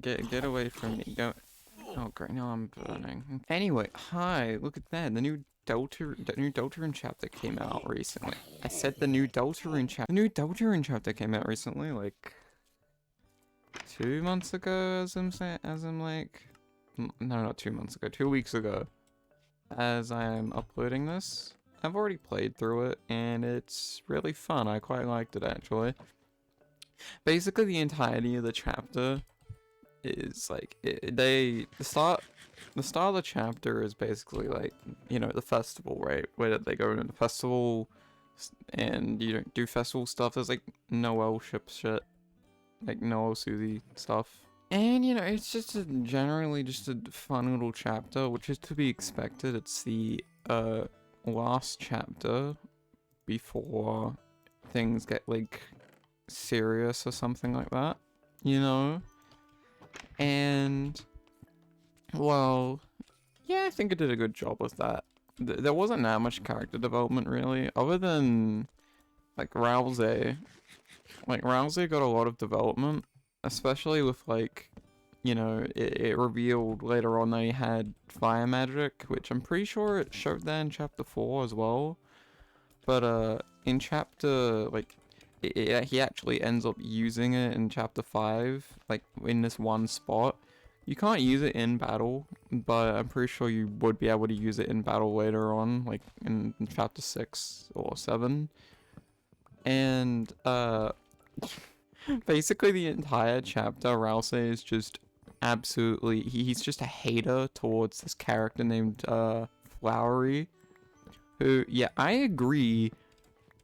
Get away from me. Don't. Oh great, now I'm burning. Anyway, hi, look at that. The new Deltarune chapter came out recently. I said the new Deltarune chapter came out recently, like 2 months ago, as I'm like, no, not 2 months ago, 2 weeks ago, as I am uploading this. I've already played through it, and it's really fun. I quite liked it, actually. Basically, the entirety of the chapter is like, the start of the chapter is basically like, you know, the festival, right? Where they go into the festival, and you don't do festival stuff. There's like Noel shit, like Noel Susie stuff. And, you know, it's just generally just a fun little chapter, which is to be expected. It's the, last chapter before things get, like, serious or something like that, you know? And, well, yeah, I think it did a good job with that. There wasn't that much character development, really, other than, like, Rousey. Like, Rousey got a lot of development. Especially with, like, you know, it revealed later on that he had fire magic, which I'm pretty sure it showed that in chapter 4 as well. But, in chapter, like, he actually ends up using it in chapter 5, like, in this one spot. You can't use it in battle, but I'm pretty sure you would be able to use it in battle later on, like, in chapter 6 or 7. And, basically, the entire chapter, Rousey is just absolutely... He's just a hater towards this character named, Flowery. Who, yeah, I agree.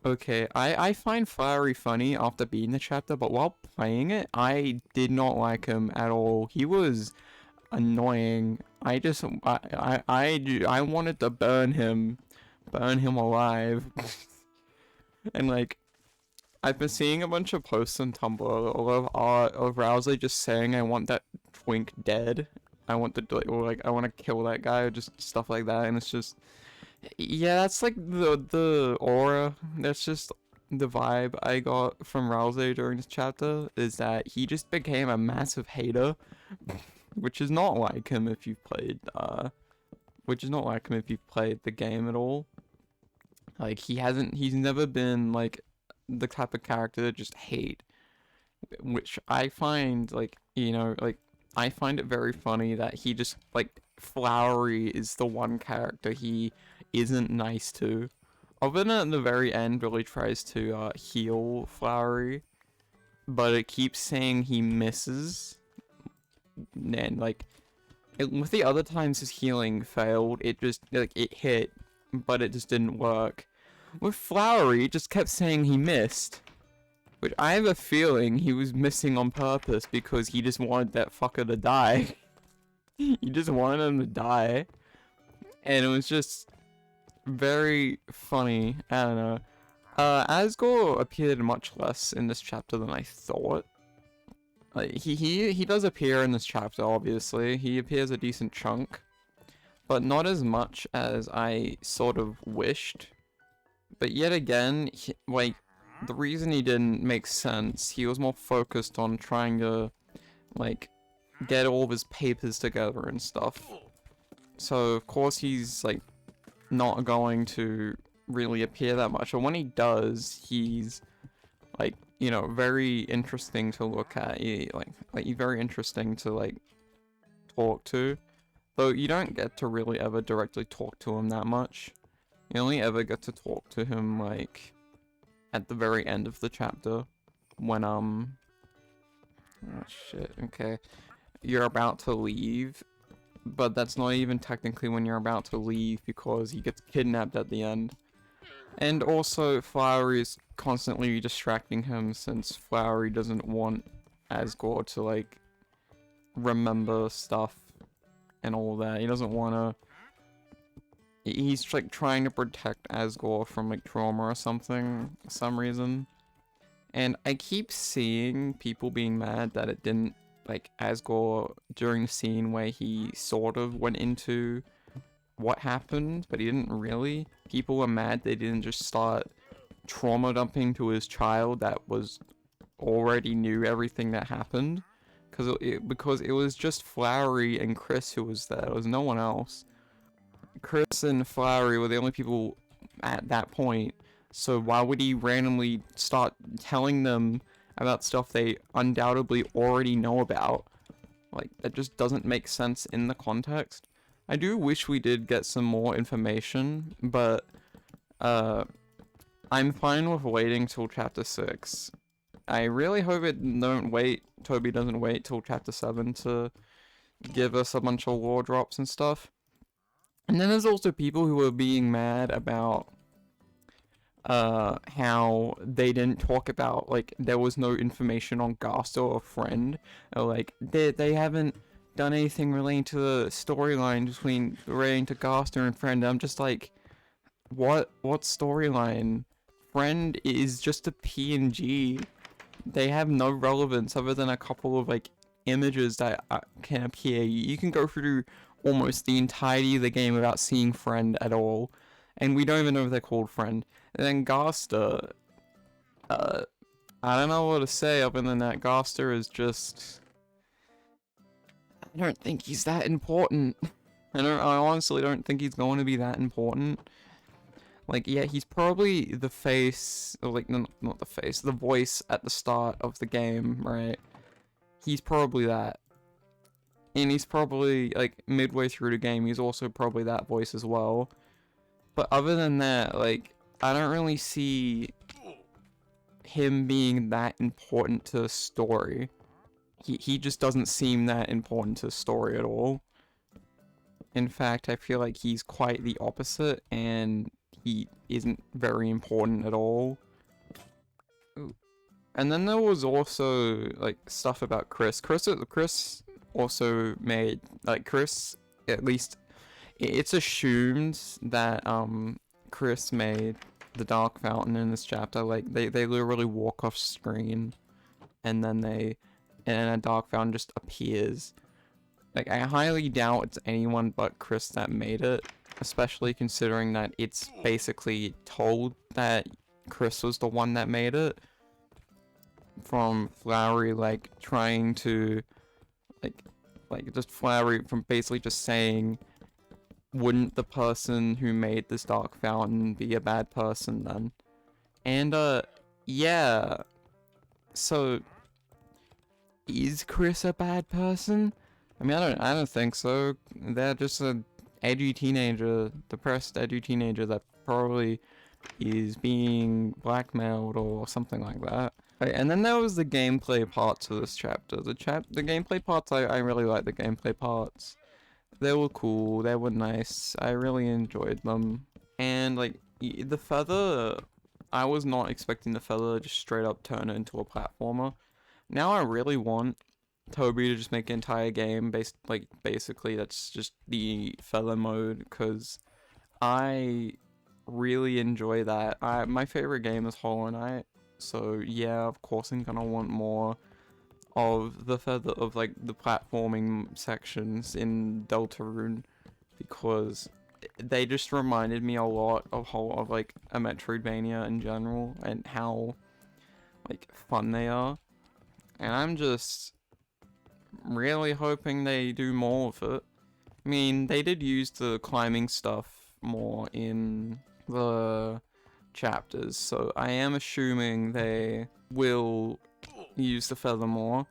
Okay, I find Flowery funny after beating the chapter, but while playing it, I did not like him at all. He was annoying. I wanted to burn him alive. And, like, I've been seeing a bunch of posts on Tumblr, a lot of art of Rousey just saying, I want that twink dead. I want I want to kill that guy, or just stuff like that, and it's just, yeah, that's like the aura, that's just the vibe I got from Rousey during this chapter, is that he just became a massive hater, which is not like him if you've played, the game at all. Like, he's never been, like, the type of character to just hate, which I find, like, you know, like, I find it very funny that he just, like, Flowery is the one character he isn't nice to. Other than at the very end really tries to heal Flowery, but it keeps saying he misses, and, like, with the other times his healing failed, it just, like, it hit, but it just didn't work. With Flowery, it just kept saying he missed. Which I have a feeling he was missing on purpose because he just wanted that fucker to die. He just wanted him to die. And it was just very funny. I don't know. Asgore appeared much less in this chapter than I thought. Like, he does appear in this chapter, obviously. He appears a decent chunk. But not as much as I sort of wished. But yet again, like, the reason he didn't make sense, he was more focused on trying to, like, get all of his papers together and stuff. So, of course, he's, like, not going to really appear that much. But when he does, he's, like, you know, very interesting to look at. He's very interesting to, like, talk to. Though you don't get to really ever directly talk to him that much. You only ever get to talk to him, like, at the very end of the chapter, when, oh shit, okay. You're about to leave, but that's not even technically when you're about to leave, because he gets kidnapped at the end. And also, Flowery is constantly distracting him, since Flowery doesn't want Asgore to, like, remember stuff and all that. He doesn't want to... He's, like, trying to protect Asgore from, like, trauma or something, for some reason. And I keep seeing people being mad that it didn't, like, Asgore, during the scene where he sort of went into what happened, but he didn't really. People were mad they didn't just start trauma dumping to his child that was already knew everything that happened, because it was just Flowery and Chris who was there. There was no one else. Chris and Flowery were the only people at that point. So why would he randomly start telling them about stuff they undoubtedly already know about? Like, that just doesn't make sense in the context. I do wish we did get some more information, but I'm fine with waiting till chapter 6. I really hope Toby doesn't wait till chapter 7 to give us a bunch of lore drops and stuff. And then there's also people who are being mad about how they didn't talk about, like, there was no information on Gaster or Friend, or like they haven't done anything relating to the storyline relating to Gaster and Friend. I'm just like, what storyline? Friend is just a PNG. They have no relevance other than a couple of like images that can appear. You can go through almost the entirety of the game without seeing Friend at all, and we don't even know if they're called Friend. And then Gaster, I don't know what to say other than that Gaster is just, I don't think he's that important. I honestly don't think he's going to be that important. Like, yeah, he's probably the face, or like, no, not the face, the voice at the start of the game, right? He's probably that. And he's probably, like, midway through the game, he's also probably that voice as well. But other than that, like, I don't really see him being that important to the story. He just doesn't seem that important to the story at all. In fact, I feel like he's quite the opposite, and he isn't very important at all. Ooh. And then there was also, like, stuff about Chris. Chris also made, like, Chris, at least, it's assumed that, Chris made the Dark Fountain in this chapter. Like, they literally walk off screen, and then a Dark Fountain just appears. Like, I highly doubt it's anyone but Chris that made it, especially considering that it's basically told that Chris was the one that made it. From Flowery, like, trying to, like just Flowery from basically just saying, wouldn't the person who made this Dark Fountain be a bad person then? And, yeah. So, is Chris a bad person? I mean, I don't think so. They're just a edgy teenager, depressed edgy teenager that probably is being blackmailed or something like that. Right, and then there was the gameplay parts of this chapter. The gameplay parts, I really like the gameplay parts. They were cool, they were nice, I really enjoyed them. And like, the feather, I was not expecting the feather to just straight up turn it into a platformer. Now I really want Toby to just make an entire game basically that's just the feather mode, because I really enjoy that. My favorite game is Hollow Knight, so yeah, of course I'm gonna want more of the feather, of like the platforming sections in Deltarune, because they just reminded me a lot of like a Metroidvania in general, and how like fun they are. And I'm just really hoping they do more of it. I mean, they did use the climbing stuff more in the chapters, so I am assuming they will use the feather more,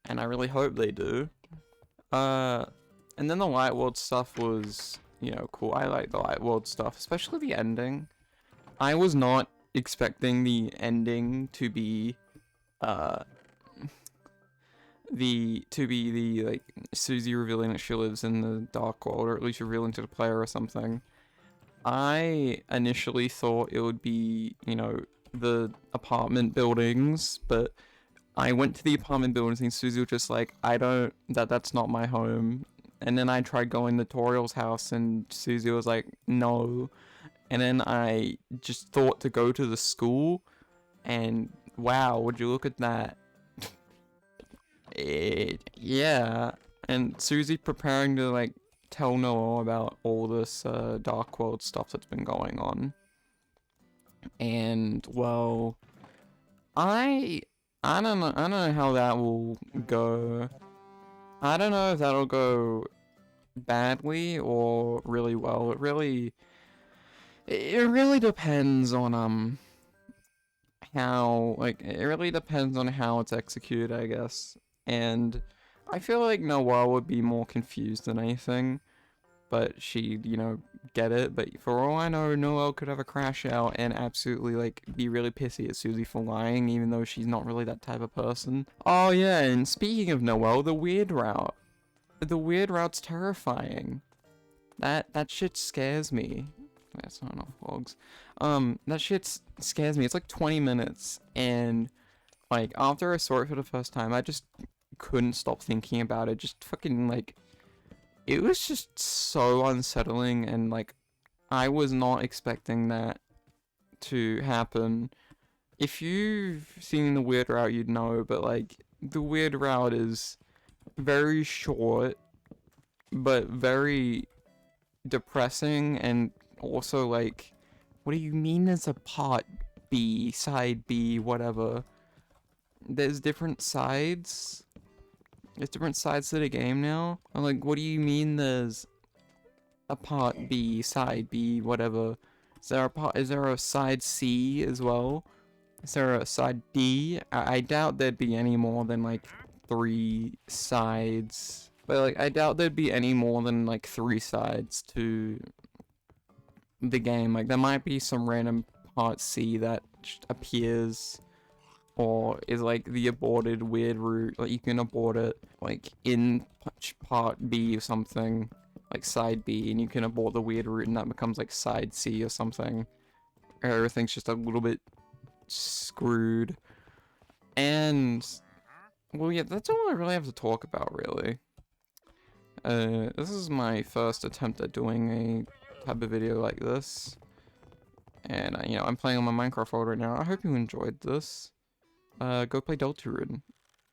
and I really hope they do. And then the Light World stuff was, you know, cool. I like the Light World stuff, especially the ending. I was not expecting the ending to be, like, Susie revealing that she lives in the Dark World, or at least revealing to the player or something. I initially thought it would be, you know, the apartment buildings, but I went to the apartment buildings and Susie was just like, that's not my home. And then I tried going to Toriel's house and Susie was like, no. And then I just thought to go to the school, and wow, would you look at that. Yeah. And Susie preparing to like tell Noah about all this Dark World stuff that's been going on. And well, I I don't know how that will go. I don't know if that'll go badly or really well. It really depends on how, like, it really depends on how it's executed, I guess. And I feel like Noelle would be more confused than anything, but she'd, you know, get it. But for all I know, Noelle could have a crash out and absolutely, like, be really pissy at Susie for lying, even though she's not really that type of person. Oh yeah, and speaking of Noelle, the weird route. The weird route's terrifying. That shit scares me. That's not enough logs. That shit scares me. It's like 20 minutes, and like after I saw it for the first time, I just couldn't stop thinking about it. Just fucking like, it was just so unsettling, and like I was not expecting that to happen. If you've seen the weird route, you'd know, but like the weird route is very short, but very depressing, and also like, what do you mean there's a part B, side B, whatever? There's different sides? There's different sides to the game now? I'm like, what do you mean there's a part B, side B, whatever? Is there a side C as well? Is there a side D? I doubt there'd be any more than like 3 sides. But like, I doubt there'd be any more than like 3 sides to the game. Like, there might be some random part C that just appears, or is like the aborted weird route. Like, you can abort it like in part B or something, like side B, and you can abort the weird route, and that becomes like side C or something. Everything's just a little bit screwed. And well, yeah, that's all I really have to talk about, really. This is my first attempt at doing a type of video like this, and you know, I'm playing on my Minecraft world right now. I hope you enjoyed this. Go play Deltarune.